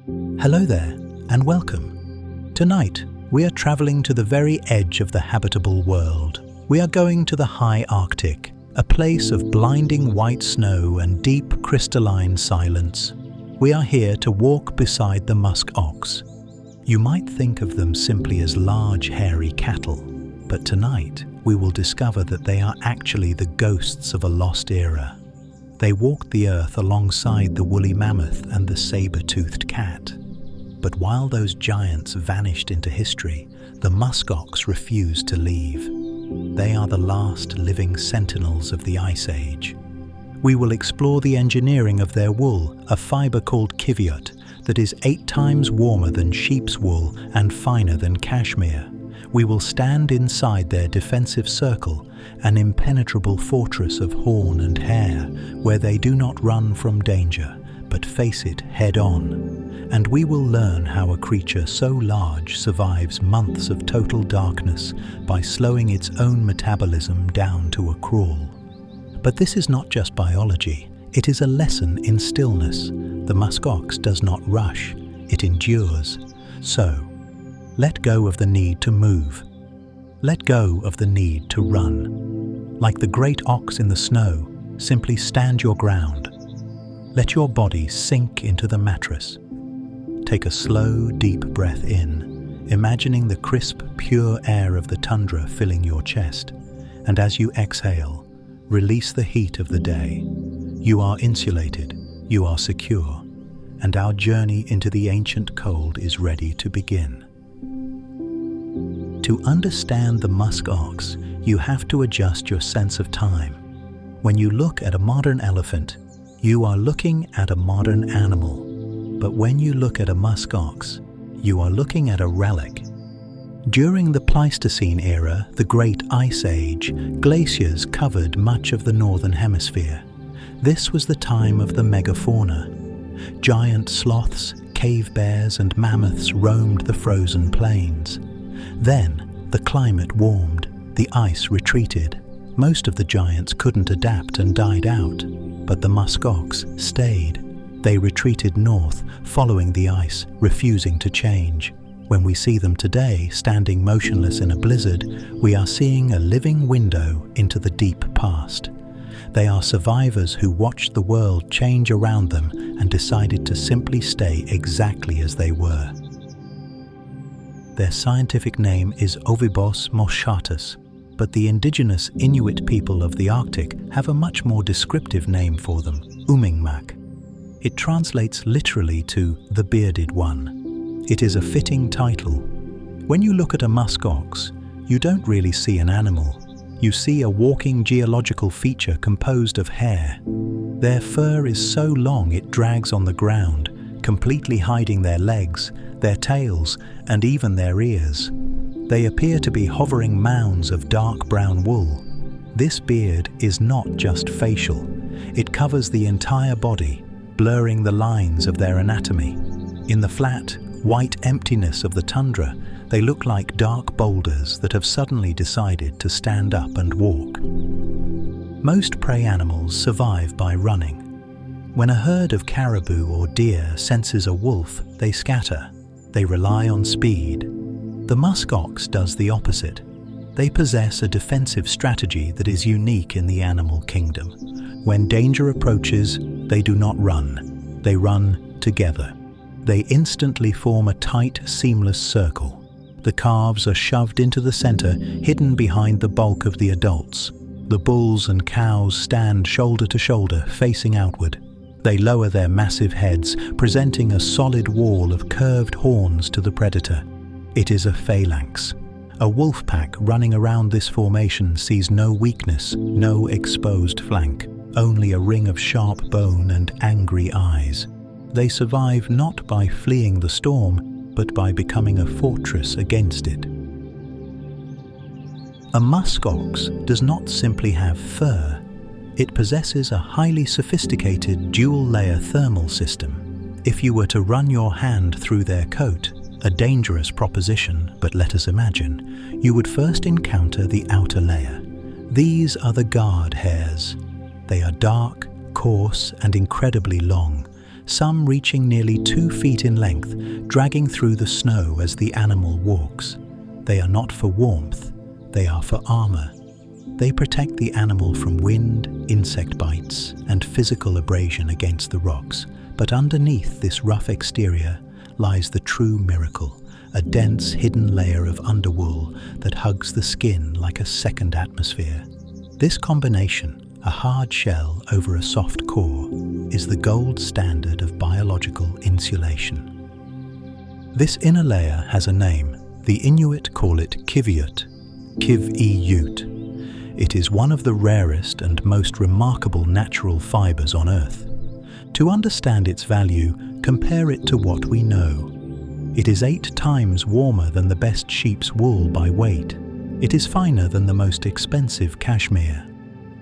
Hello there, and welcome. Tonight, we are traveling to the very edge of the habitable world. We are going to the high Arctic, a place of blinding white snow and deep crystalline silence. We are here to walk beside the musk ox. You might think of them simply as large, hairy cattle, but tonight we will discover that they are actually the ghosts of a lost era. They walked the earth alongside the woolly mammoth and the saber-toothed cat. But while those giants vanished into history, the musk ox refused to leave. They are the last living sentinels of the Ice Age. We will explore the engineering of their wool, a fiber called qiviut that is 8 times warmer than sheep's wool and finer than cashmere. We will stand inside their defensive circle, an impenetrable fortress of horn and hair, where they do not run from danger, but face it head-on. And we will learn how a creature so large survives months of total darkness by slowing its own metabolism down to a crawl. But this is not just biology, it is a lesson in stillness. The musk ox does not rush, it endures. So, let go of the need to move. Let go of the need to run. Like the great ox in the snow, simply stand your ground. Let your body sink into the mattress. Take a slow, deep breath in, imagining the crisp, pure air of the tundra filling your chest. And as you exhale, release the heat of the day. You are insulated, you are secure, and our journey into the ancient cold is ready to begin. To understand the musk ox, you have to adjust your sense of time. When you look at a modern elephant, you are looking at a modern animal. But when you look at a musk ox, you are looking at a relic. During the Pleistocene era, the Great Ice Age, glaciers covered much of the northern hemisphere. This was the time of the megafauna. Giant sloths, cave bears, and mammoths roamed the frozen plains. Then, the climate warmed, the ice retreated. Most of the giants couldn't adapt and died out, but the musk ox stayed. They retreated north, following the ice, refusing to change. When we see them today, standing motionless in a blizzard, we are seeing a living window into the deep past. They are survivors who watched the world change around them and decided to simply stay exactly as they were. Their scientific name is Ovibos monotonous, but the indigenous Inuit people of the Arctic have a much more descriptive name for them, Umingmak. It translates literally to the bearded one. It is a fitting title. When you look at a musk ox, you don't really see an animal. You see a walking geological feature composed of hair. Their fur is so long it drags on the ground, completely hiding their legs, their tails, and even their ears. They appear to be hovering mounds of dark brown wool. This beard is not just facial. It covers the entire body, blurring the lines of their anatomy. In the flat, white emptiness of the tundra, they look like dark boulders that have suddenly decided to stand up and walk. Most prey animals survive by running. When a herd of caribou or deer senses a wolf, they scatter. They rely on speed. The musk ox does the opposite. They possess a defensive strategy that is unique in the animal kingdom. When danger approaches, they do not run. They run together. They instantly form a tight, seamless circle. The calves are shoved into the center, hidden behind the bulk of the adults. The bulls and cows stand shoulder to shoulder, facing outward. They lower their massive heads, presenting a solid wall of curved horns to the predator. It is a phalanx. A wolf pack running around this formation sees no weakness, no exposed flank, only a ring of sharp bone and angry eyes. They survive not by fleeing the storm, but by becoming a fortress against it. A musk ox does not simply have fur. It possesses a highly sophisticated dual-layer thermal system. If you were to run your hand through their coat, a dangerous proposition, but let us imagine, you would first encounter the outer layer. These are the guard hairs. They are dark, coarse, and incredibly long, some reaching nearly 2 feet in length, dragging through the snow as the animal walks. They are not for warmth, they are for armor. They protect the animal from wind, insect bites, and physical abrasion against the rocks. But underneath this rough exterior lies the true miracle, a dense, hidden layer of underwool that hugs the skin like a second atmosphere. This combination, a hard shell over a soft core, is the gold standard of biological insulation. This inner layer has a name. The Inuit call it qiviut, qiviut. It is one of the rarest and most remarkable natural fibers on Earth. To understand its value, compare it to what we know. It is 8 times warmer than the best sheep's wool by weight. It is finer than the most expensive cashmere.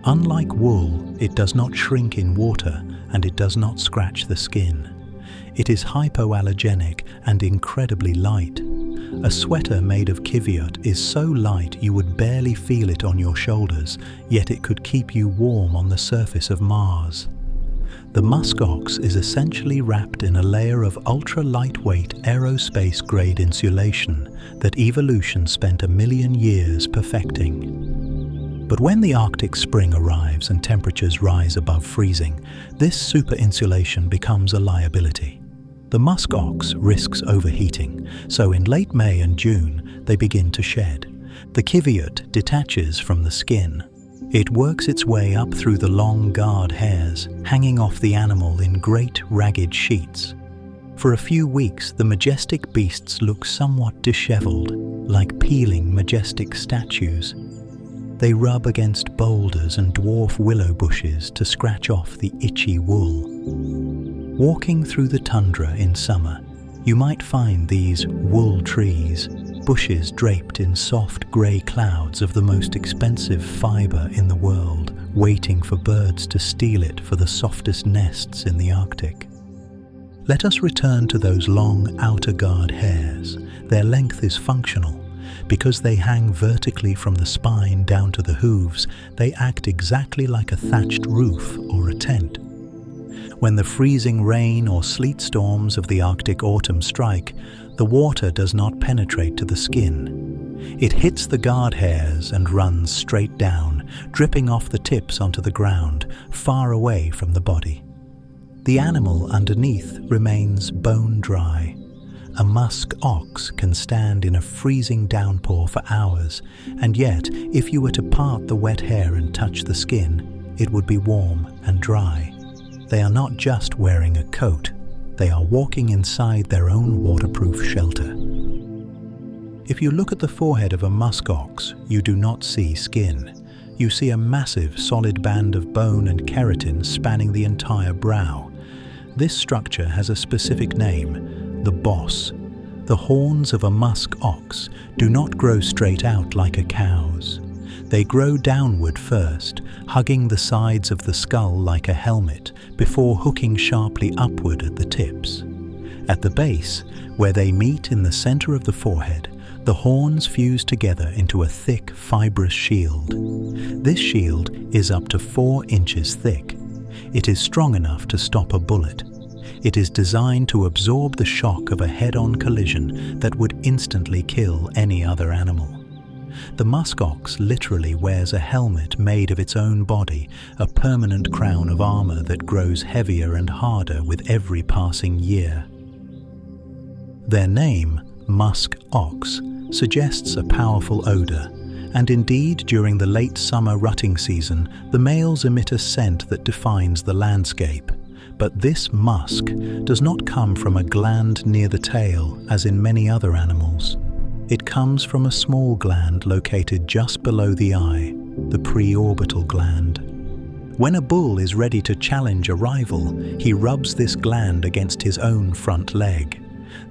Unlike wool, it does not shrink in water and it does not scratch the skin. It is hypoallergenic and incredibly light. A sweater made of qiviut is so light you would barely feel it on your shoulders, yet it could keep you warm on the surface of Mars. The musk ox is essentially wrapped in a layer of ultra-lightweight aerospace-grade insulation that evolution spent 1 million years perfecting. But when the Arctic spring arrives and temperatures rise above freezing, this super insulation becomes a liability. The musk ox risks overheating, so in late May and June they begin to shed. The qiviut detaches from the skin. It works its way up through the long guard hairs, hanging off the animal in great ragged sheets. For a few weeks, the majestic beasts look somewhat disheveled, like peeling majestic statues. They rub against boulders and dwarf willow bushes to scratch off the itchy wool. Walking through the tundra in summer, you might find these wool trees, bushes draped in soft grey clouds of the most expensive fibre in the world, waiting for birds to steal it for the softest nests in the Arctic. Let us return to those long outer guard hairs. Their length is functional. Because they hang vertically from the spine down to the hooves, they act exactly like a thatched roof or a tent. When the freezing rain or sleet storms of the Arctic autumn strike, the water does not penetrate to the skin. It hits the guard hairs and runs straight down, dripping off the tips onto the ground, far away from the body. The animal underneath remains bone dry. A musk ox can stand in a freezing downpour for hours, and yet, if you were to part the wet hair and touch the skin, it would be warm and dry. They are not just wearing a coat, they are walking inside their own waterproof shelter. If you look at the forehead of a musk ox, you do not see skin. You see a massive, solid band of bone and keratin spanning the entire brow. This structure has a specific name, the boss. The horns of a musk ox do not grow straight out like a cow's. They grow downward first, hugging the sides of the skull like a helmet, before hooking sharply upward at the tips. At the base, where they meet in the center of the forehead, the horns fuse together into a thick, fibrous shield. This shield is up to 4 inches thick. It is strong enough to stop a bullet. It is designed to absorb the shock of a head-on collision that would instantly kill any other animal. The musk ox literally wears a helmet made of its own body, a permanent crown of armor that grows heavier and harder with every passing year. Their name, musk ox, suggests a powerful odor, and indeed during the late summer rutting season, the males emit a scent that defines the landscape. But this musk does not come from a gland near the tail, as in many other animals. It comes from a small gland located just below the eye, the preorbital gland. When a bull is ready to challenge a rival, he rubs this gland against his own front leg.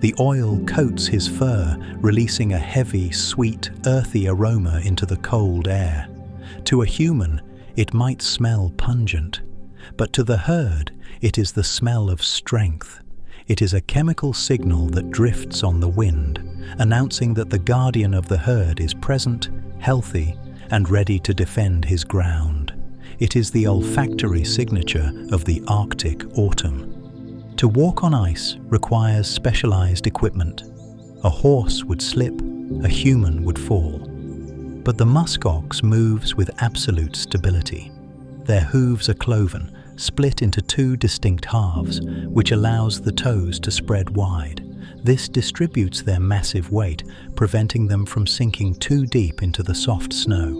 The oil coats his fur, releasing a heavy, sweet, earthy aroma into the cold air. To a human, it might smell pungent, but to the herd, it is the smell of strength. It is a chemical signal that drifts on the wind, announcing that the guardian of the herd is present, healthy, and ready to defend his ground. It is the olfactory signature of the Arctic autumn. To walk on ice requires specialized equipment. A horse would slip, a human would fall. But the musk ox moves with absolute stability. Their hooves are cloven, split into two distinct halves, which allows the toes to spread wide. This distributes their massive weight, preventing them from sinking too deep into the soft snow.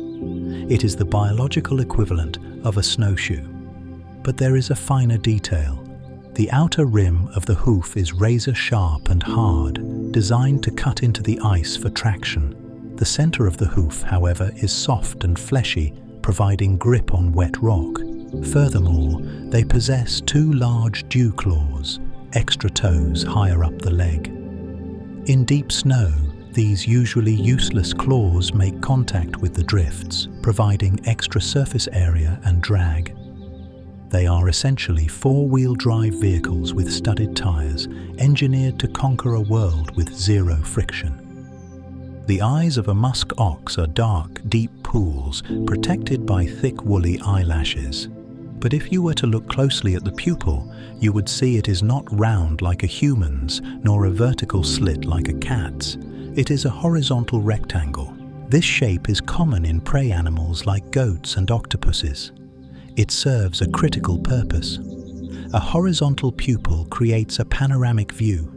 It is the biological equivalent of a snowshoe. But there is a finer detail. The outer rim of the hoof is razor-sharp and hard, designed to cut into the ice for traction. The center of the hoof, however, is soft and fleshy, providing grip on wet rock. Furthermore, they possess two large dew claws, extra toes higher up the leg. In deep snow, these usually useless claws make contact with the drifts, providing extra surface area and drag. They are essentially four-wheel drive vehicles with studded tires, engineered to conquer a world with zero friction. The eyes of a musk ox are dark, deep pools, protected by thick woolly eyelashes. But if you were to look closely at the pupil, you would see it is not round like a human's, nor a vertical slit like a cat's. It is a horizontal rectangle. This shape is common in prey animals like goats and octopuses. It serves a critical purpose. A horizontal pupil creates a panoramic view.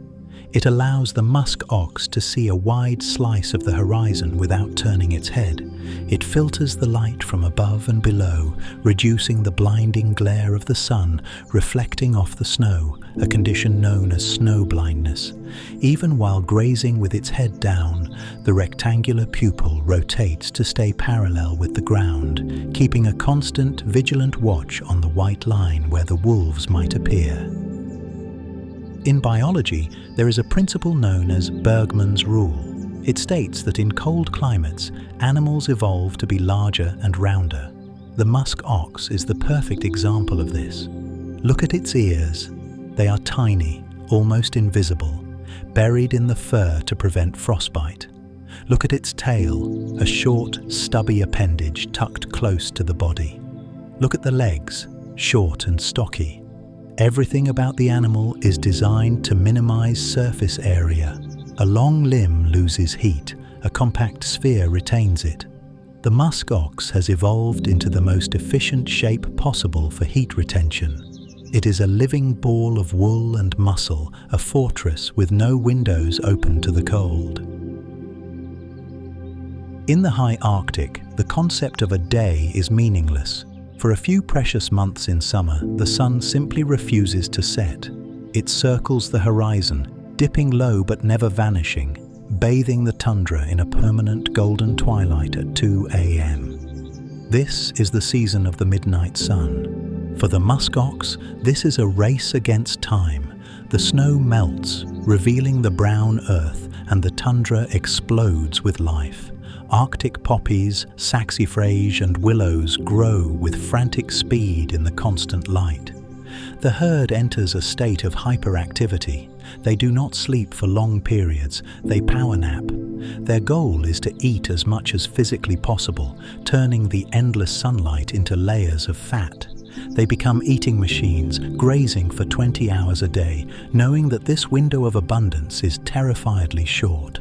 It allows the musk ox to see a wide slice of the horizon without turning its head. It filters the light from above and below, reducing the blinding glare of the sun, reflecting off the snow, a condition known as snow blindness. Even while grazing with its head down, the rectangular pupil rotates to stay parallel with the ground, keeping a constant, vigilant watch on the white line where the wolves might appear. In biology, there is a principle known as Bergmann's rule. It states that in cold climates, animals evolve to be larger and rounder. The musk ox is the perfect example of this. Look at its ears. They are tiny, almost invisible, buried in the fur to prevent frostbite. Look at its tail, a short, stubby appendage tucked close to the body. Look at the legs, short and stocky. Everything about the animal is designed to minimize surface area. A long limb loses heat, a compact sphere retains it. The musk ox has evolved into the most efficient shape possible for heat retention. It is a living ball of wool and muscle, a fortress with no windows open to the cold. In the high Arctic, the concept of a day is meaningless. For a few precious months in summer, the sun simply refuses to set. It circles the horizon, dipping low but never vanishing, bathing the tundra in a permanent golden twilight at 2 a.m. This is the season of the midnight sun. For the musk ox, this is a race against time. The snow melts, revealing the brown earth, and the tundra explodes with life. Arctic poppies, saxifrage and willows grow with frantic speed in the constant light. The herd enters a state of hyperactivity. They do not sleep for long periods, they power nap. Their goal is to eat as much as physically possible, turning the endless sunlight into layers of fat. They become eating machines, grazing for 20 hours a day, knowing that this window of abundance is terrifiedly short.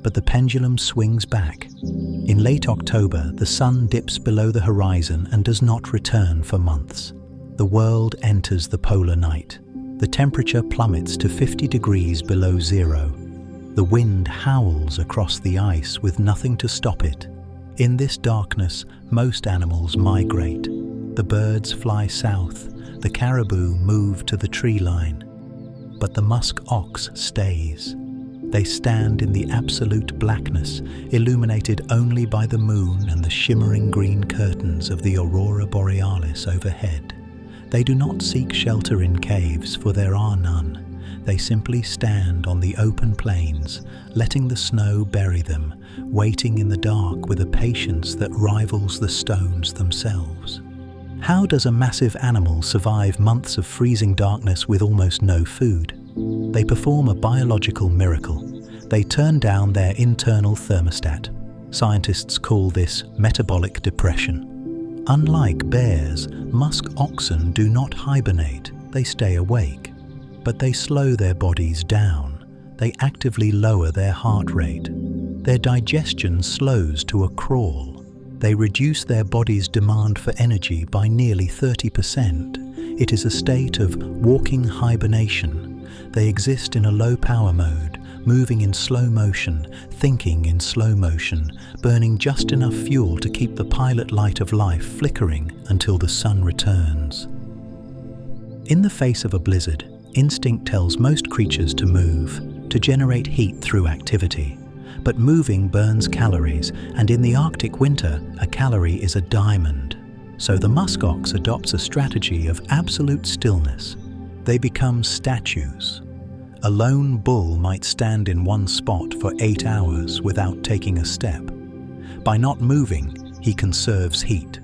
But the pendulum swings back. In late October, the sun dips below the horizon and does not return for months. The world enters the polar night. The temperature plummets to 50 degrees below zero. The wind howls across the ice with nothing to stop it. In this darkness, most animals migrate. The birds fly south, the caribou move to the tree line. But the musk ox stays. They stand in the absolute blackness, illuminated only by the moon and the shimmering green curtains of the aurora borealis overhead. They do not seek shelter in caves, for there are none. They simply stand on the open plains, letting the snow bury them, waiting in the dark with a patience that rivals the stones themselves. How does a massive animal survive months of freezing darkness with almost no food? They perform a biological miracle. They turn down their internal thermostat. Scientists call this metabolic depression. Unlike bears, musk oxen do not hibernate, they stay awake. but they slow their bodies down. They actively lower their heart rate. Their digestion slows to a crawl. They reduce their body's demand for energy by nearly 30%. It is a state of walking hibernation. They exist in a low power mode, moving in slow motion, thinking in slow motion, burning just enough fuel to keep the pilot light of life flickering until the sun returns. In the face of a blizzard, instinct tells most creatures to move, to generate heat through activity. But moving burns calories, and in the Arctic winter, a calorie is a diamond. So the musk ox adopts a strategy of absolute stillness. They become statues. A lone bull might stand in one spot for 8 hours without taking a step. By not moving, he conserves heat.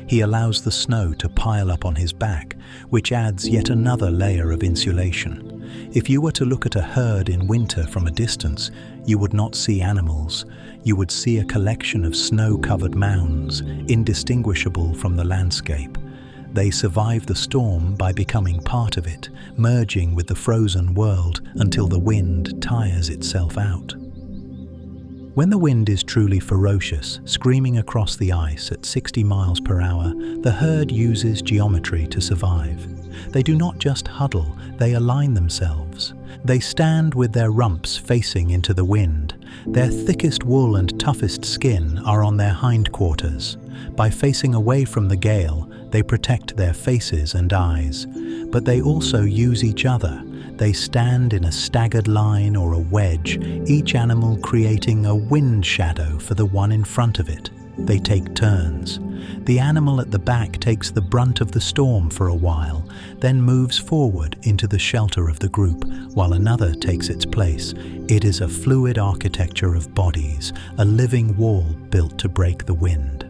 He allows the snow to pile up on his back, which adds yet another layer of insulation. If you were to look at a herd in winter from a distance, you would not see animals. You would see a collection of snow-covered mounds, indistinguishable from the landscape. They survive the storm by becoming part of it, merging with the frozen world until the wind tires itself out. When the wind is truly ferocious, screaming across the ice at 60 miles per hour, the herd uses geometry to survive. They do not just huddle, they align themselves. They stand with their rumps facing into the wind. Their thickest wool and toughest skin are on their hindquarters. By facing away from the gale, they protect their faces and eyes. But they also use each other. They stand in a staggered line or a wedge, each animal creating a wind shadow for the one in front of it. They take turns. The animal at the back takes the brunt of the storm for a while, then moves forward into the shelter of the group, while another takes its place. It is a fluid architecture of bodies, a living wall built to break the wind.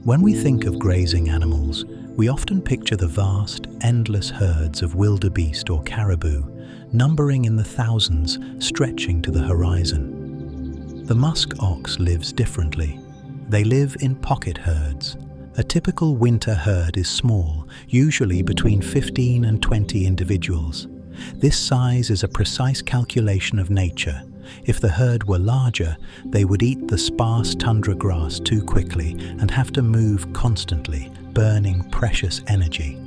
When we think of grazing animals, we often picture the vast, endless herds of wildebeest or caribou, numbering in the thousands, stretching to the horizon. The musk ox lives differently. They live in pocket herds. A typical winter herd is small, usually between 15 and 20 individuals. This size is a precise calculation of nature. If the herd were larger, they would eat the sparse tundra grass too quickly and have to move constantly, burning precious energy.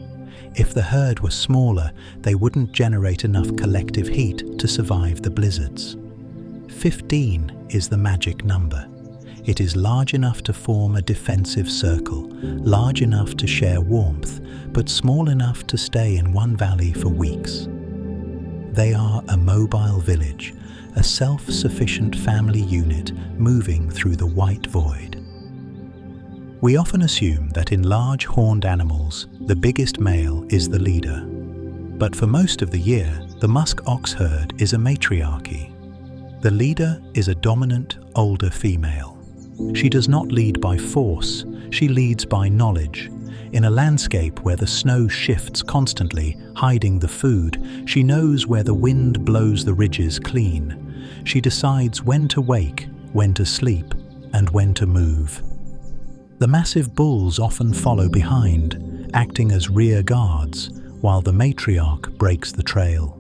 If the herd were smaller, they wouldn't generate enough collective heat to survive the blizzards. 15 is the magic number. It is large enough to form a defensive circle, large enough to share warmth, but small enough to stay in one valley for weeks. They are a mobile village, a self-sufficient family unit moving through the white void. We often assume that in large horned animals, the biggest male is the leader. But for most of the year, the musk ox herd is a matriarchy. The leader is a dominant, older female. She does not lead by force, she leads by knowledge. In a landscape where the snow shifts constantly, hiding the food, she knows where the wind blows the ridges clean. She decides when to wake, when to sleep, and when to move. The massive bulls often follow behind, acting as rear guards, while the matriarch breaks the trail.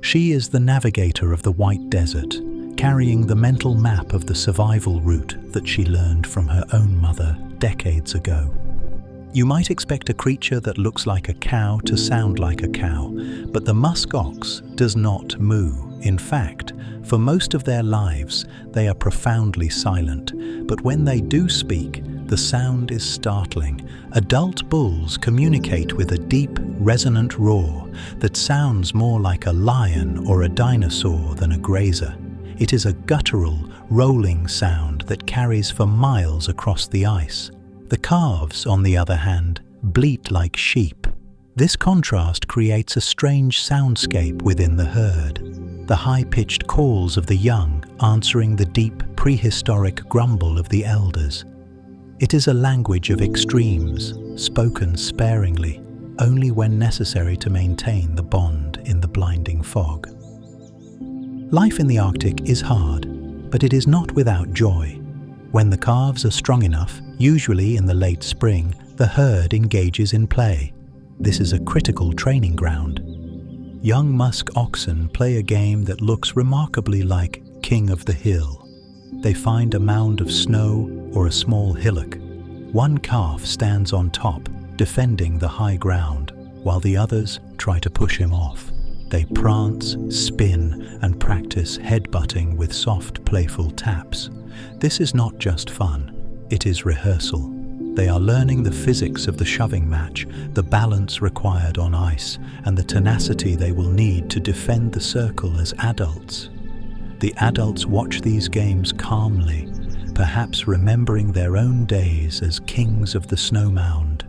She is the navigator of the white desert, carrying the mental map of the survival route that she learned from her own mother decades ago. You might expect a creature that looks like a cow to sound like a cow, but the musk ox does not moo. In fact, for most of their lives, they are profoundly silent, but when they do speak, the sound is startling. Adult bulls communicate with a deep, resonant roar that sounds more like a lion or a dinosaur than a grazer. It is a guttural, rolling sound that carries for miles across the ice. The calves, on the other hand, bleat like sheep. This contrast creates a strange soundscape within the herd. The high-pitched calls of the young answering the deep, prehistoric grumble of the elders. It is a language of extremes, spoken sparingly, only when necessary to maintain the bond in the blinding fog. Life in the Arctic is hard, but it is not without joy. When the calves are strong enough, usually in the late spring, the herd engages in play. This is a critical training ground. Young musk oxen play a game that looks remarkably like King of the Hill. They find a mound of snow or a small hillock. One calf stands on top, defending the high ground, while the others try to push him off. They prance, spin, and practice headbutting with soft, playful taps. This is not just fun, it is rehearsal. They are learning the physics of the shoving match, the balance required on ice, and the tenacity they will need to defend the circle as adults. The adults watch these games calmly, perhaps remembering their own days as kings of the snow mound.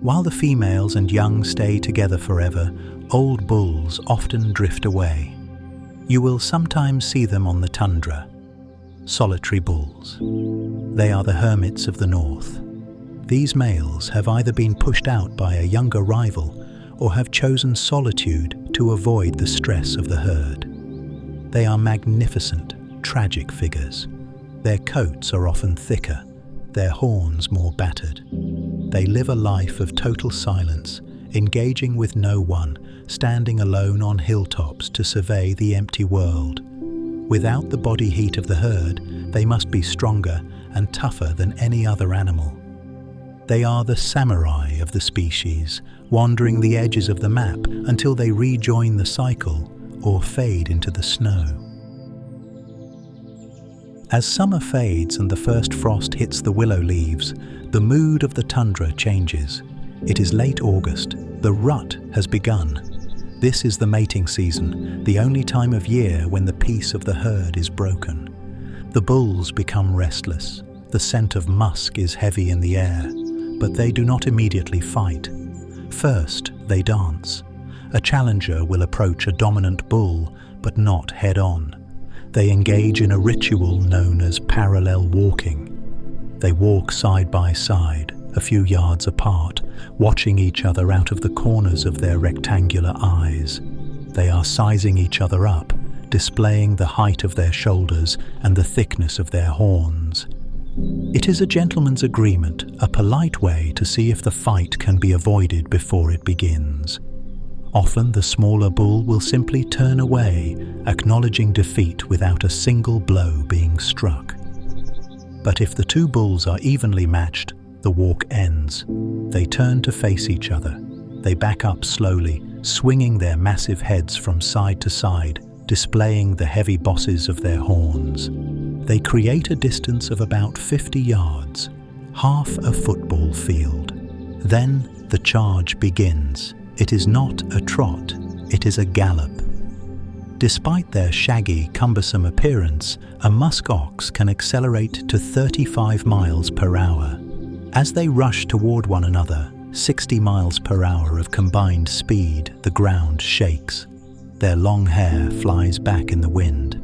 While the females and young stay together forever, old bulls often drift away. You will sometimes see them on the tundra. Solitary bulls. They are the hermits of the north. These males have either been pushed out by a younger rival or have chosen solitude to avoid the stress of the herd. They are magnificent, tragic figures. Their coats are often thicker, their horns more battered. They live a life of total silence, engaging with no one, standing alone on hilltops to survey the empty world. Without the body heat of the herd, they must be stronger and tougher than any other animal. They are the samurai of the species, wandering the edges of the map until they rejoin the cycle or fade into the snow. As summer fades and the first frost hits the willow leaves, the mood of the tundra changes. It is late August. The rut has begun. This is the mating season, the only time of year when the peace of the herd is broken. The bulls become restless. The scent of musk is heavy in the air, but they do not immediately fight. First, they dance. A challenger will approach a dominant bull, but not head-on. They engage in a ritual known as parallel walking. They walk side by side, a few yards apart, watching each other out of the corners of their rectangular eyes. They are sizing each other up, displaying the height of their shoulders and the thickness of their horns. It is a gentleman's agreement, a polite way to see if the fight can be avoided before it begins. Often the smaller bull will simply turn away, acknowledging defeat without a single blow being struck. But if the two bulls are evenly matched, the walk ends. They turn to face each other. They back up slowly, swinging their massive heads from side to side, displaying the heavy bosses of their horns. They create a distance of about 50 yards, half a football field. Then the charge begins. It is not a trot, it is a gallop. Despite their shaggy, cumbersome appearance, a musk ox can accelerate to 35 miles per hour. As they rush toward one another, 60 miles per hour of combined speed, the ground shakes. Their long hair flies back in the wind.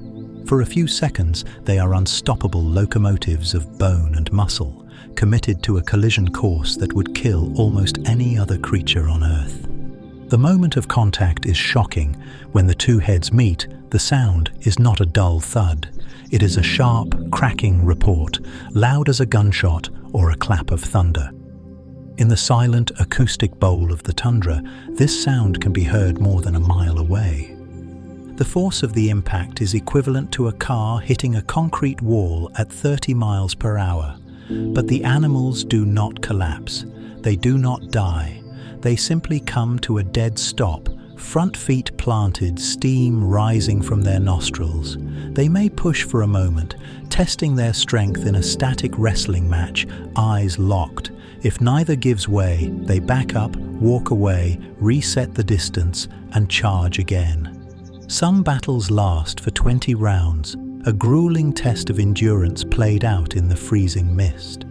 For a few seconds, they are unstoppable locomotives of bone and muscle, committed to a collision course that would kill almost any other creature on Earth. The moment of contact is shocking. When the two heads meet, the sound is not a dull thud. It is a sharp, cracking report, loud as a gunshot or a clap of thunder. In the silent, acoustic bowl of the tundra, this sound can be heard more than a mile away. The force of the impact is equivalent to a car hitting a concrete wall at 30 miles per hour. But the animals do not collapse. They do not die. They simply come to a dead stop, front feet planted, steam rising from their nostrils. They may push for a moment, testing their strength in a static wrestling match, eyes locked. If neither gives way, they back up, walk away, reset the distance, and charge again. Some battles last for 20 rounds, a grueling test of endurance played out in the freezing mist.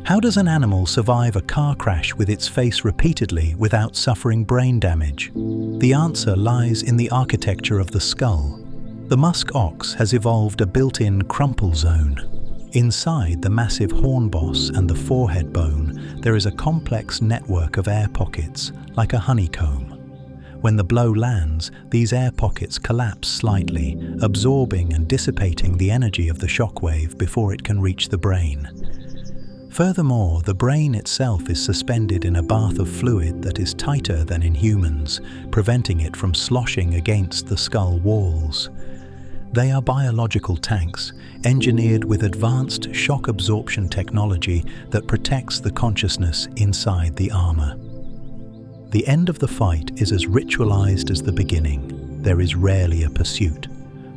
How does an animal survive a car crash with its face repeatedly without suffering brain damage? The answer lies in the architecture of the skull. The musk ox has evolved a built-in crumple zone. Inside the massive horn boss and the forehead bone, there is a complex network of air pockets, like a honeycomb. When the blow lands, these air pockets collapse slightly, absorbing and dissipating the energy of the shockwave before it can reach the brain. Furthermore, the brain itself is suspended in a bath of fluid that is tighter than in humans, preventing it from sloshing against the skull walls. They are biological tanks, engineered with advanced shock absorption technology that protects the consciousness inside the armor. The end of the fight is as ritualized as the beginning. There is rarely a pursuit.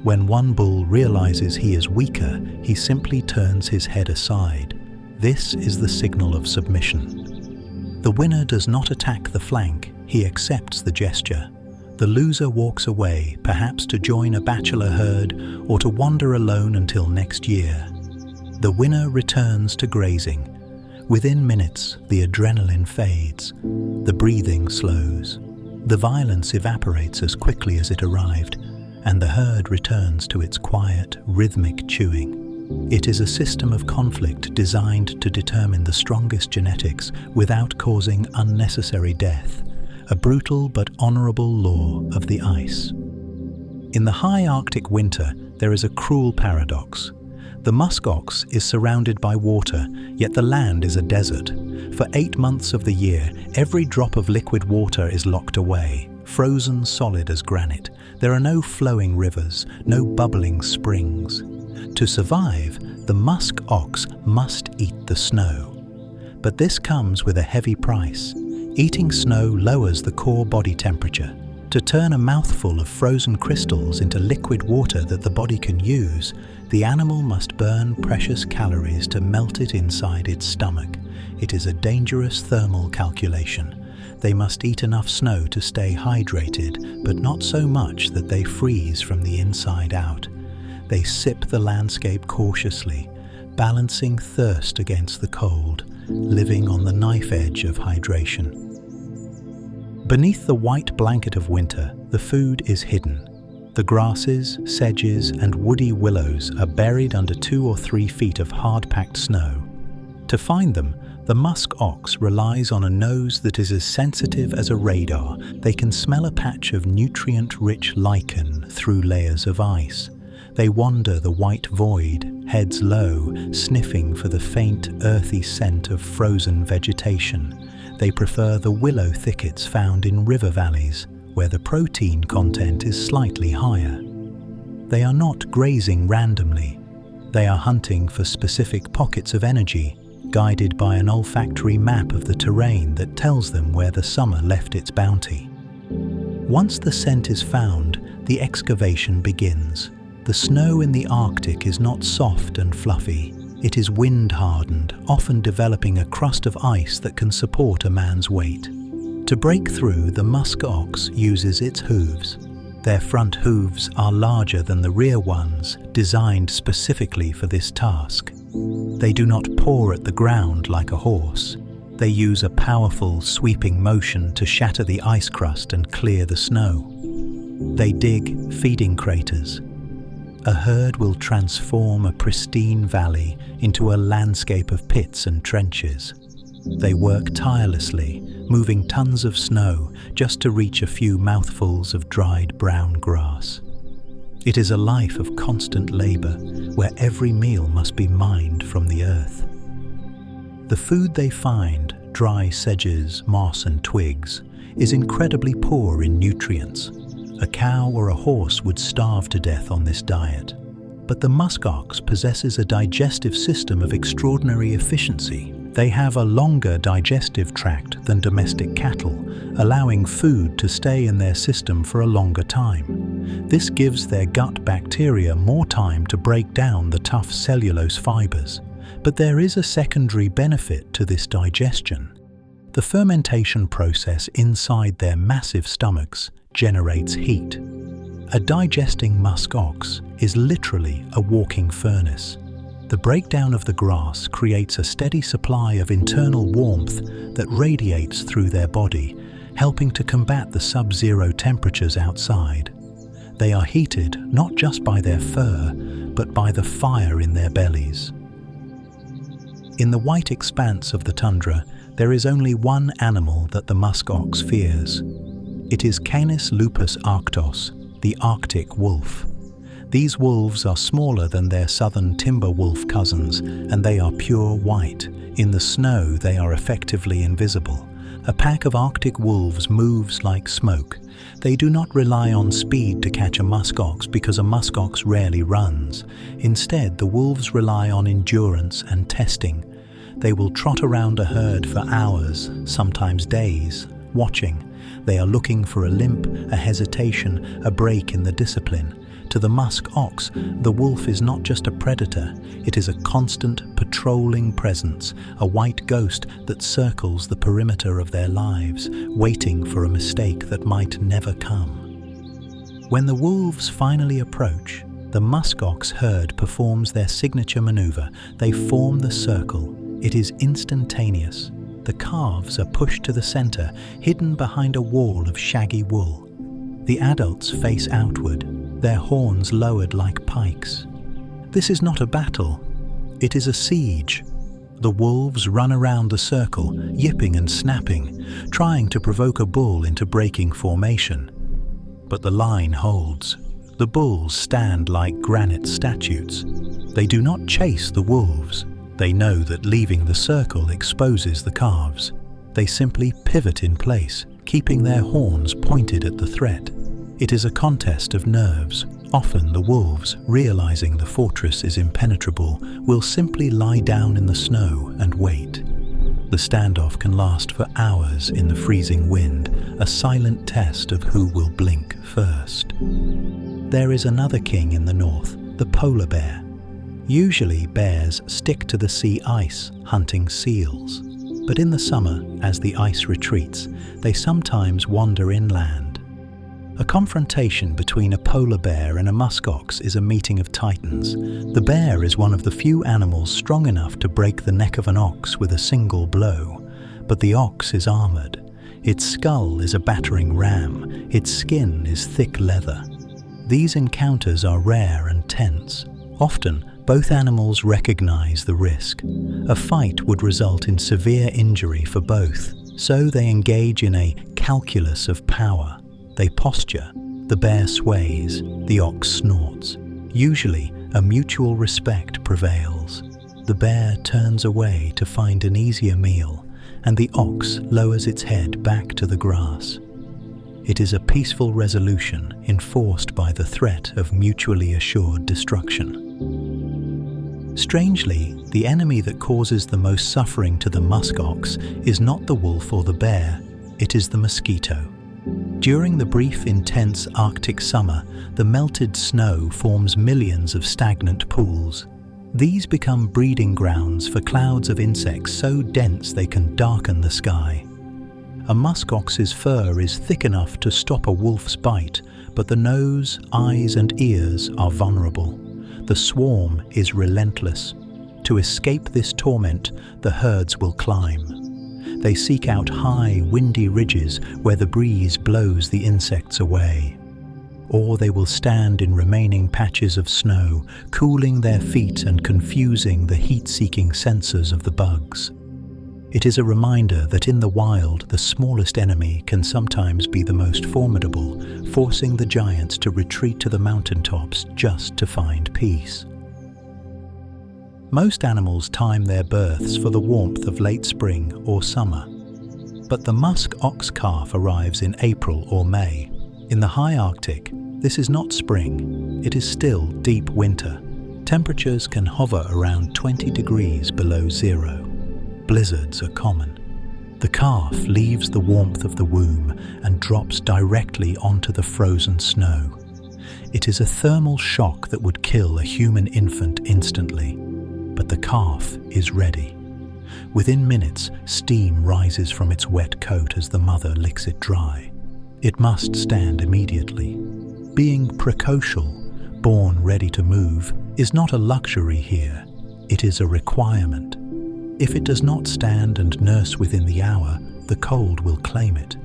When one bull realizes he is weaker, he simply turns his head aside. This is the signal of submission. The winner does not attack the flank, he accepts the gesture. The loser walks away, perhaps to join a bachelor herd or to wander alone until next year. The winner returns to grazing. Within minutes, the adrenaline fades. The breathing slows. The violence evaporates as quickly as it arrived, and the herd returns to its quiet, rhythmic chewing. It is a system of conflict designed to determine the strongest genetics without causing unnecessary death. A brutal but honorable law of the ice. In the high Arctic winter, there is a cruel paradox. The musk ox is surrounded by water, yet the land is a desert. For 8 months of the year, every drop of liquid water is locked away, frozen solid as granite. There are no flowing rivers, no bubbling springs. To survive, the musk ox must eat the snow. But this comes with a heavy price. Eating snow lowers the core body temperature. To turn a mouthful of frozen crystals into liquid water that the body can use, the animal must burn precious calories to melt it inside its stomach. It is a dangerous thermal calculation. They must eat enough snow to stay hydrated, but not so much that they freeze from the inside out. They sip the landscape cautiously, balancing thirst against the cold, living on the knife edge of hydration. Beneath the white blanket of winter, the food is hidden. The grasses, sedges, and woody willows are buried under 2 or 3 feet of hard-packed snow. To find them, the musk ox relies on a nose that is as sensitive as a radar. They can smell a patch of nutrient-rich lichen through layers of ice. They wander the white void, heads low, sniffing for the faint, earthy scent of frozen vegetation. They prefer the willow thickets found in river valleys, where the protein content is slightly higher. They are not grazing randomly. They are hunting for specific pockets of energy, guided by an olfactory map of the terrain that tells them where the summer left its bounty. Once the scent is found, the excavation begins. The snow in the Arctic is not soft and fluffy. It is wind-hardened, often developing a crust of ice that can support a man's weight. To break through, the musk ox uses its hooves. Their front hooves are larger than the rear ones, designed specifically for this task. They do not paw at the ground like a horse. They use a powerful, sweeping motion to shatter the ice crust and clear the snow. They dig feeding craters. A herd will transform a pristine valley into a landscape of pits and trenches. They work tirelessly, moving tons of snow just to reach a few mouthfuls of dried brown grass. It is a life of constant labor, where every meal must be mined from the earth. The food they find, dry sedges, moss and twigs, is incredibly poor in nutrients. A cow or a horse would starve to death on this diet. But the musk ox possesses a digestive system of extraordinary efficiency. They have a longer digestive tract than domestic cattle, allowing food to stay in their system for a longer time. This gives their gut bacteria more time to break down the tough cellulose fibers. But there is a secondary benefit to this digestion. The fermentation process inside their massive stomachs generates heat. A digesting musk ox is literally a walking furnace. The breakdown of the grass creates a steady supply of internal warmth that radiates through their body, helping to combat the sub-zero temperatures outside. They are heated not just by their fur, but by the fire in their bellies. In the white expanse of the tundra, there is only one animal that the musk ox fears. It is Canis lupus arctos, the Arctic wolf. These wolves are smaller than their southern timber wolf cousins, and they are pure white, In the snow, they are effectively invisible. A pack of Arctic wolves moves like smoke. They do not rely on speed to catch a muskox because a muskox rarely runs. Instead, the wolves rely on endurance and testing. They will trot around a herd for hours, sometimes days, watching. They are looking for a limp, a hesitation, a break in the discipline. To the musk ox, the wolf is not just a predator, it is a constant, patrolling presence, a white ghost that circles the perimeter of their lives, waiting for a mistake that might never come. When the wolves finally approach, the musk ox herd performs their signature maneuver. They form the circle. It is instantaneous. The calves are pushed to the center, hidden behind a wall of shaggy wool. The adults face outward, their horns lowered like pikes. This is not a battle, it is a siege. The wolves run around the circle, yipping and snapping, trying to provoke a bull into breaking formation. But the line holds. The bulls stand like granite statues. They do not chase the wolves. They know that leaving the circle exposes the calves. They simply pivot in place, keeping their horns pointed at the threat. It is a contest of nerves. Often the wolves, realizing the fortress is impenetrable, will simply lie down in the snow and wait. The standoff can last for hours in the freezing wind, a silent test of who will blink first. There is another king in the north, the polar bear. Usually bears stick to the sea ice, hunting seals. But in the summer, as the ice retreats, they sometimes wander inland. A confrontation between a polar bear and a muskox is a meeting of titans. The bear is one of the few animals strong enough to break the neck of an ox with a single blow. But the ox is armored. Its skull is a battering ram. Its skin is thick leather. These encounters are rare and tense. Often, both animals recognize the risk. A fight would result in severe injury for both, so they engage in a calculus of power. They posture, the bear sways, the ox snorts. Usually, a mutual respect prevails. The bear turns away to find an easier meal, and the ox lowers its head back to the grass. It is a peaceful resolution enforced by the threat of mutually assured destruction. Strangely, the enemy that causes the most suffering to the muskox is not the wolf or the bear, it is the mosquito. During the brief, intense Arctic summer, the melted snow forms millions of stagnant pools. These become breeding grounds for clouds of insects so dense they can darken the sky. A muskox's fur is thick enough to stop a wolf's bite, but the nose, eyes and ears are vulnerable. The swarm is relentless. To escape this torment, the herds will climb. They seek out high, windy ridges where the breeze blows the insects away. Or they will stand in remaining patches of snow, cooling their feet and confusing the heat-seeking sensors of the bugs. It is a reminder that in the wild, the smallest enemy can sometimes be the most formidable, forcing the giants to retreat to the mountaintops just to find peace. Most animals time their births for the warmth of late spring or summer. But the musk ox calf arrives in April or May. In the high Arctic, this is not spring, it is still deep winter. Temperatures can hover around 20 degrees below zero. Blizzards are common. The calf leaves the warmth of the womb and drops directly onto the frozen snow. It is a thermal shock that would kill a human infant instantly. But the calf is ready. Within minutes, steam rises from its wet coat as the mother licks it dry. It must stand immediately. Being precocial, born ready to move, is not a luxury here. It is a requirement. If it does not stand and nurse within the hour, the cold will claim it.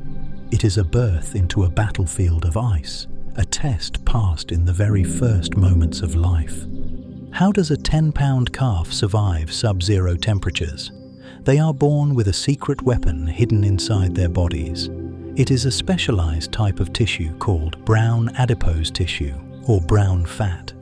It is a birth into a battlefield of ice, a test passed in the very first moments of life. How does a 10-pound calf survive sub-zero temperatures? They are born with a secret weapon hidden inside their bodies. It is a specialized type of tissue called brown adipose tissue, or brown fat.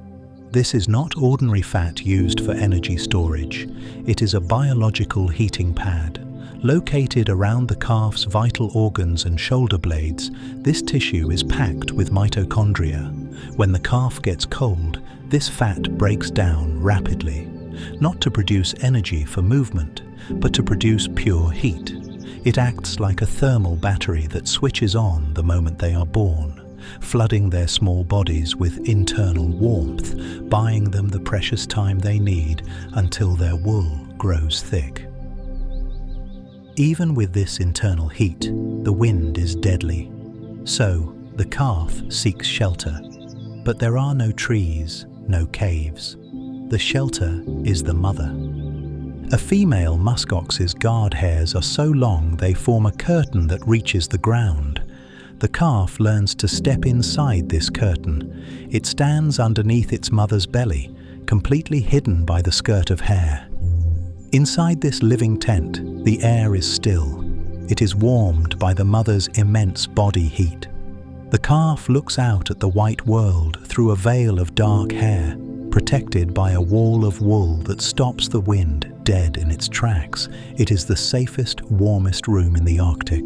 This is not ordinary fat used for energy storage. It is a biological heating pad. Located around the calf's vital organs and shoulder blades, this tissue is packed with mitochondria. When the calf gets cold, this fat breaks down rapidly, not to produce energy for movement, but to produce pure heat. It acts like a thermal battery that switches on the moment they are born, flooding their small bodies with internal warmth, buying them the precious time they need until their wool grows thick. Even with this internal heat, the wind is deadly. So, the calf seeks shelter. But there are no trees, no caves. The shelter is the mother. A female muskox's guard hairs are so long they form a curtain that reaches the ground. The calf learns to step inside this curtain. It stands underneath its mother's belly, completely hidden by the skirt of hair. Inside this living tent, the air is still. It is warmed by the mother's immense body heat. The calf looks out at the white world through a veil of dark hair, protected by a wall of wool that stops the wind dead in its tracks. It is the safest, warmest room in the Arctic.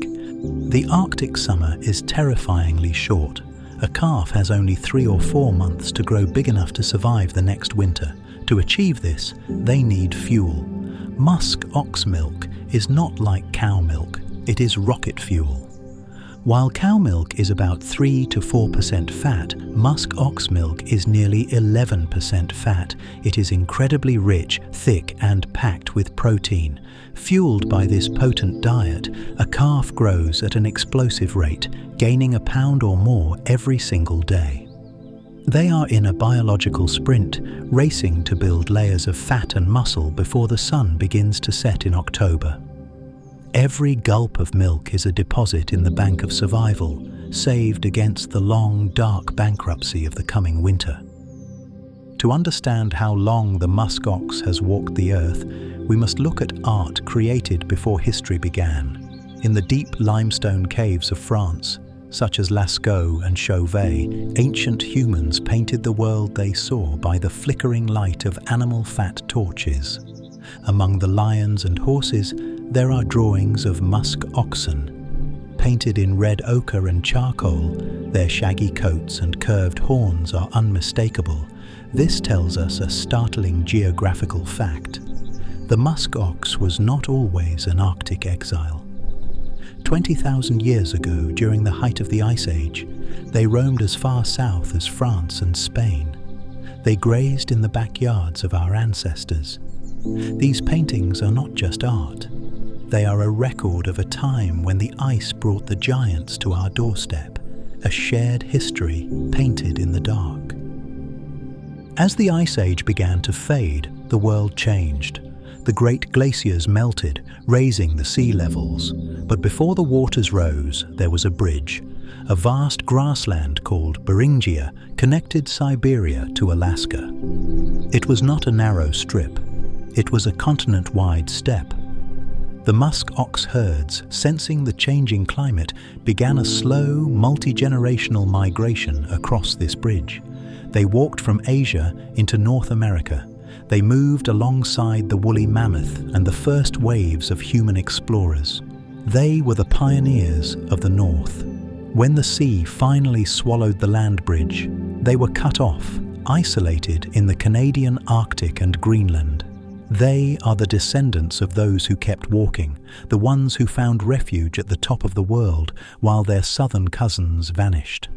The Arctic summer is terrifyingly short. A calf has only 3 or 4 months to grow big enough to survive the next winter. To achieve this, they need fuel. Musk ox milk is not like cow milk, it is rocket fuel. While cow milk is about 3 to 4% fat, musk ox milk is nearly 11% fat. It is incredibly rich, thick, and packed with protein. Fueled by this potent diet, a calf grows at an explosive rate, gaining a pound or more every single day. They are in a biological sprint, racing to build layers of fat and muscle before the sun begins to set in October. Every gulp of milk is a deposit in the bank of survival, saved against the long, dark bankruptcy of the coming winter. To understand how long the musk ox has walked the earth, we must look at art created before history began. In the deep limestone caves of France, such as Lascaux and Chauvet, ancient humans painted the world they saw by the flickering light of animal fat torches. Among the lions and horses, there are drawings of musk oxen. Painted in red ochre and charcoal, their shaggy coats and curved horns are unmistakable. This tells us a startling geographical fact. The musk ox was not always an Arctic exile. 20,000 years ago, during the height of the Ice Age, they roamed as far south as France and Spain. They grazed in the backyards of our ancestors. These paintings are not just art. They are a record of a time when the ice brought the giants to our doorstep, a shared history painted in the dark. As the Ice Age began to fade, the world changed. The great glaciers melted, raising the sea levels. But before the waters rose, there was a bridge. A vast grassland called Beringia connected Siberia to Alaska. It was not a narrow strip. It was a continent-wide steppe. The musk ox herds, sensing the changing climate, began a slow, multi-generational migration across this bridge. They walked from Asia into North America. They moved alongside the woolly mammoth and the first waves of human explorers. They were the pioneers of the North. When the sea finally swallowed the land bridge, they were cut off, isolated in the Canadian Arctic and Greenland. They are the descendants of those who kept walking, the ones who found refuge at the top of the world while their southern cousins vanished.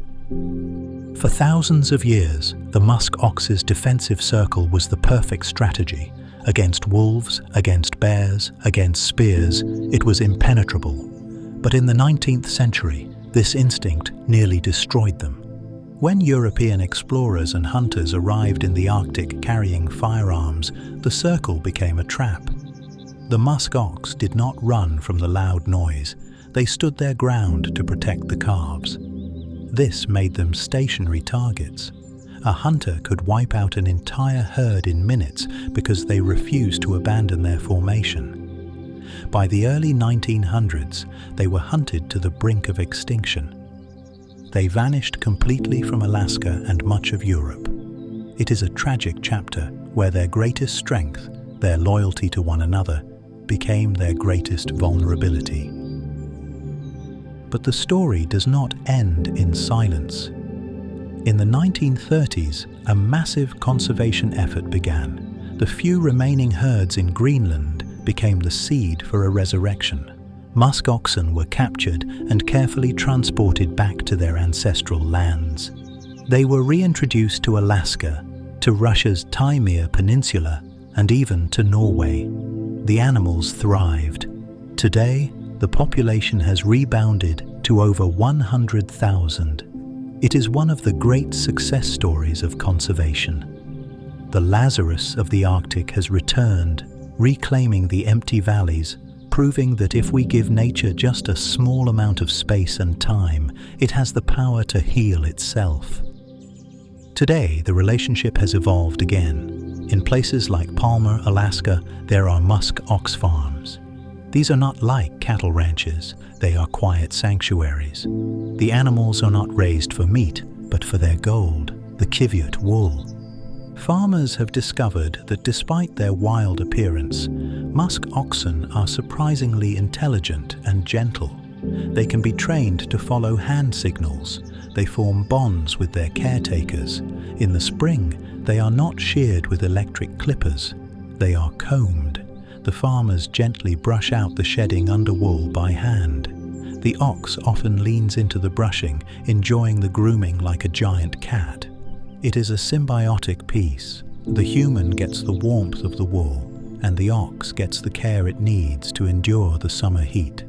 For thousands of years, the musk ox's defensive circle was the perfect strategy. Against wolves, against bears, against spears, it was impenetrable. But in the 19th century, this instinct nearly destroyed them. When European explorers and hunters arrived in the Arctic carrying firearms, the circle became a trap. The musk ox did not run from the loud noise. They stood their ground to protect the calves. This made them stationary targets. A hunter could wipe out an entire herd in minutes because they refused to abandon their formation. By the early 1900s, they were hunted to the brink of extinction. They vanished completely from Alaska and much of Europe. It is a tragic chapter where their greatest strength, their loyalty to one another, became their greatest vulnerability. But the story does not end in silence. In the 1930s, a massive conservation effort began. The few remaining herds in Greenland became the seed for a resurrection. Musk oxen were captured and carefully transported back to their ancestral lands. They were reintroduced to Alaska, to Russia's Taimyr Peninsula, and even to Norway. The animals thrived. Today, the population has rebounded to over 100,000. It is one of the great success stories of conservation. The Lazarus of the Arctic has returned, reclaiming the empty valleys, proving that if we give nature just a small amount of space and time, it has the power to heal itself. Today, the relationship has evolved again. In places like Palmer, Alaska, there are musk ox farms. These are not like cattle ranches, they are quiet sanctuaries. The animals are not raised for meat, but for their gold, the qiviut wool. Farmers have discovered that despite their wild appearance, musk oxen are surprisingly intelligent and gentle. They can be trained to follow hand signals. They form bonds with their caretakers. In the spring, they are not sheared with electric clippers. They are combed. The farmers gently brush out the shedding underwool by hand. The ox often leans into the brushing, enjoying the grooming like a giant cat. It is a symbiotic peace. The human gets the warmth of the wool, and the ox gets the care it needs to endure the summer heat.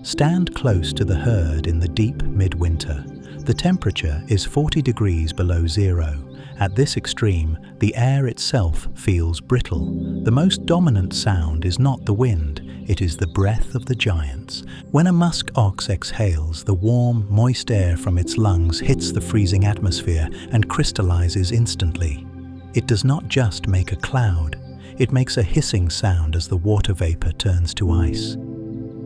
Stand close to the herd in the deep midwinter. The temperature is 40 degrees below zero. At this extreme, the air itself feels brittle. The most dominant sound is not the wind, it is the breath of the giants. When a musk ox exhales, the warm, moist air from its lungs hits the freezing atmosphere and crystallizes instantly. It does not just make a cloud, it makes a hissing sound as the water vapor turns to ice.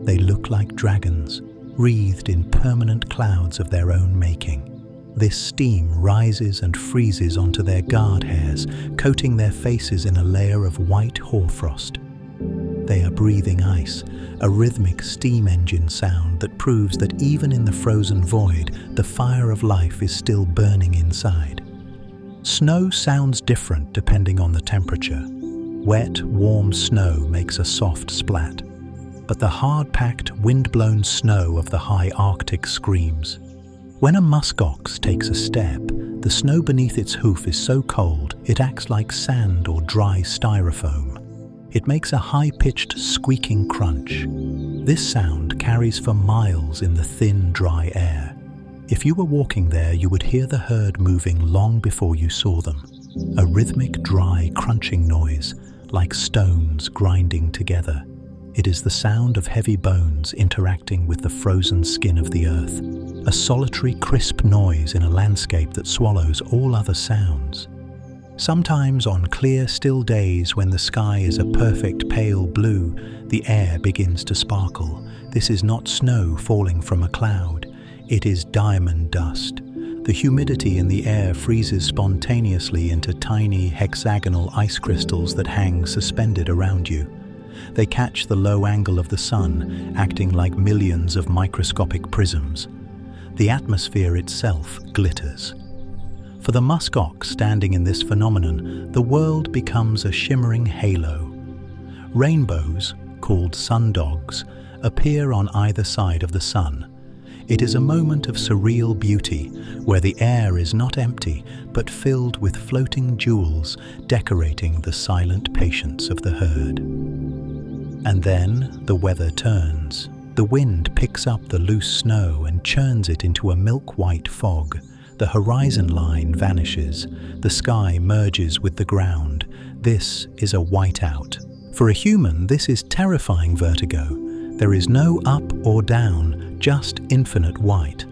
They look like dragons, wreathed in permanent clouds of their own making. This steam rises and freezes onto their guard hairs, coating their faces in a layer of white hoarfrost. They are breathing ice, a rhythmic steam engine sound that proves that even in the frozen void, the fire of life is still burning inside. Snow sounds different depending on the temperature. Wet, warm snow makes a soft splat, but the hard-packed, wind-blown snow of the high Arctic screams. When a musk ox takes a step, the snow beneath its hoof is so cold it acts like sand or dry styrofoam. It makes a high-pitched, squeaking crunch. This sound carries for miles in the thin, dry air. If you were walking there, you would hear the herd moving long before you saw them. A rhythmic, dry, crunching noise, like stones grinding together. It is the sound of heavy bones interacting with the frozen skin of the earth. A solitary, crisp noise in a landscape that swallows all other sounds. Sometimes on clear, still days when the sky is a perfect pale blue, the air begins to sparkle. This is not snow falling from a cloud. It is diamond dust. The humidity in the air freezes spontaneously into tiny, hexagonal ice crystals that hang suspended around you. They catch the low angle of the sun, acting like millions of microscopic prisms. The atmosphere itself glitters. For the musk ox standing in this phenomenon, the world becomes a shimmering halo. Rainbows, called sundogs, appear on either side of the sun. It is a moment of surreal beauty, where the air is not empty, but filled with floating jewels decorating the silent patience of the herd. And then the weather turns. The wind picks up the loose snow and churns it into a milk-white fog. The horizon line vanishes. The sky merges with the ground. This is a whiteout. For a human, this is terrifying vertigo. There is no up or down, just infinite white.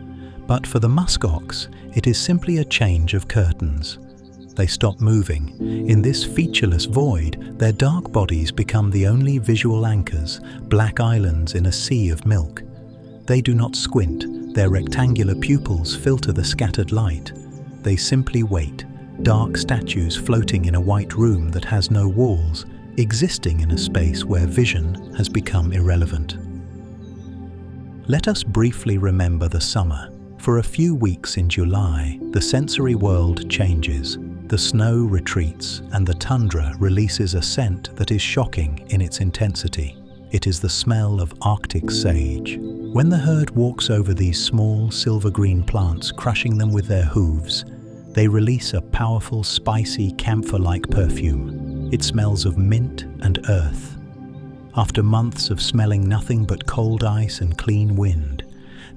But for the musk ox, it is simply a change of curtains. They stop moving. In this featureless void, their dark bodies become the only visual anchors, black islands in a sea of milk. They do not squint. Their rectangular pupils filter the scattered light. They simply wait, dark statues floating in a white room that has no walls, existing in a space where vision has become irrelevant. Let us briefly remember the summer. For a few weeks in July, the sensory world changes. The snow retreats and the tundra releases a scent that is shocking in its intensity. It is the smell of Arctic sage. When the herd walks over these small silver-green plants, crushing them with their hooves, they release a powerful, spicy, camphor-like perfume. It smells of mint and earth. After months of smelling nothing but cold ice and clean wind,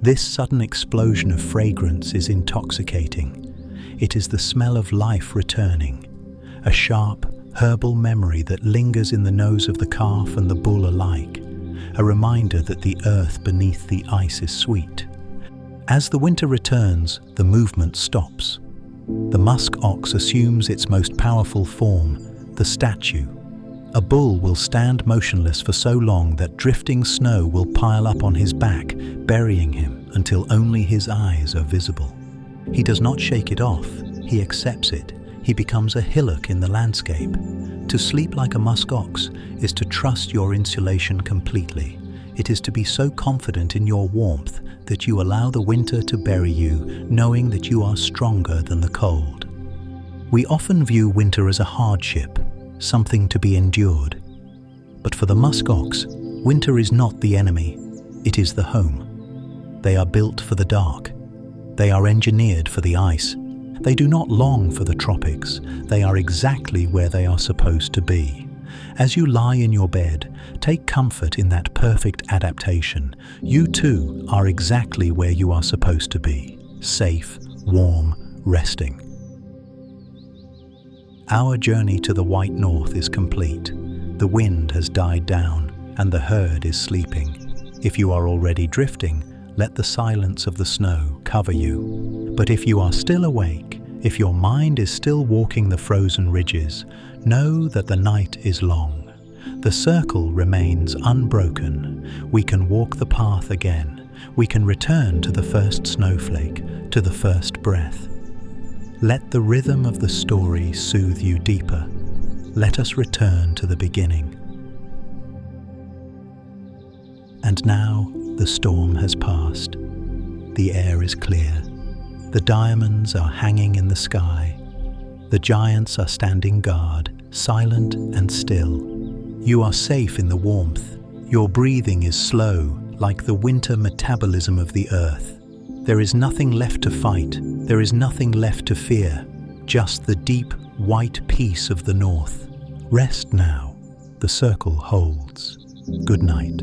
this sudden explosion of fragrance is intoxicating. It is the smell of life returning, a sharp, herbal memory that lingers in the nose of the calf and the bull alike, a reminder that the earth beneath the ice is sweet. As the winter returns, the movement stops. The musk ox assumes its most powerful form, the statue. A bull will stand motionless for so long that drifting snow will pile up on his back, burying him until only his eyes are visible. He does not shake it off, he accepts it. He becomes a hillock in the landscape. To sleep like a musk ox is to trust your insulation completely. It is to be so confident in your warmth that you allow the winter to bury you, knowing that you are stronger than the cold. We often view winter as a hardship, something to be endured. But for the musk ox, winter is not the enemy, it is the home. They are built for the dark. They are engineered for the ice. They do not long for the tropics. They are exactly where they are supposed to be. As you lie in your bed, take comfort in that perfect adaptation. You too are exactly where you are supposed to be, safe, warm, resting. Our journey to the white north is complete. The wind has died down and the herd is sleeping. If you are already drifting, let the silence of the snow cover you. But if you are still awake, if your mind is still walking the frozen ridges, know that the night is long. The circle remains unbroken. We can walk the path again. We can return to the first snowflake, to the first breath. Let the rhythm of the story soothe you deeper. Let us return to the beginning. And now the storm has passed. The air is clear. The diamonds are hanging in the sky. The giants are standing guard, silent and still. You are safe in the warmth. Your breathing is slow, like the winter metabolism of the earth. There is nothing left to fight. There is nothing left to fear. Just the deep, white peace of the north. Rest now. The circle holds. Good night.